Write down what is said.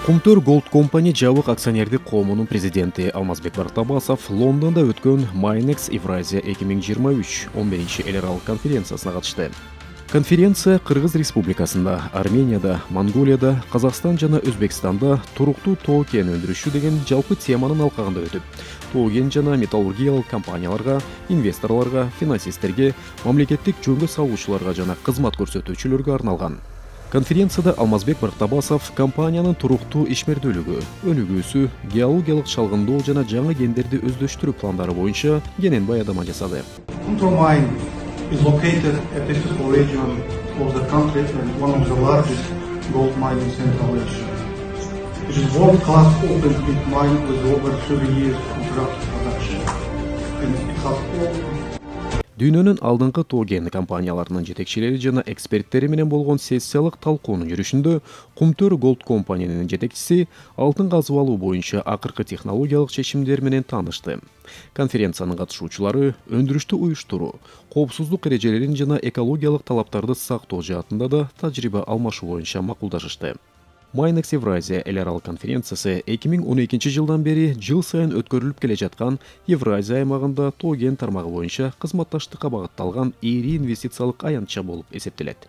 Кумтөр Gold Company жабык акционердик коомунун президенти Алмазбек Бартабасов Лондонда өткөн Майнекс Евразия 2023 11-ши эл аралык конференциясына катышты. Конференция Кыргыз Республикасында, Арменияда, Монголияда, Казакстан жана Өзбекстанда туруктуу тоо кен өндүрүшү деген жалпы теманын алкагында өтүп, тоо кен жана металлургиялык компанияларга, инвесторлорго, финансисттерге, мамлекеттик жөнгө салуучуларга жана кызмат көрсөтүүчүлөргө арналган. Конференцияда Алмазбек Бартабасов компаниянын туруктуу ишмердүүлүгү, өнүгүүсү, геологиялык чалгындоо жана жаңы кендерди өздөштүрүү пландары боюнча кенен баяндама жасады. Kumtor mine is located at the Istokol region of the country and one of the largest gold mines in Central Asia. It is world-class open pit mine with over 30 years of uninterrupted production. And it has all Дүйнөнүн алдыңкы тоо кен компанияларынын жетекчилери жана эксперттери менен болгон сессиялык талкуунун жүрүшүндө Кумтөр Gold Company'нин жетекчиси алтын казып алуу боюнча акыркы технологиялык чечимдер менен таанышты. Конференциянын катышуучулары өндүрүштү уюштуруу, коопсуздук эрежелерин жана экологиялык талаптарды сактоо жаатында да тажрыйба алмашуу боюнча макулдашышты. Майнекс Евразия эл аралык конференциясы 2012 жылдан бери жыл сайын өткөрүлүп келе жаткан Евразия аймагында тоо кен тармагы боюнча кызматташтыкка багытталган ири инвестициялык аянтча болуп эсептелет.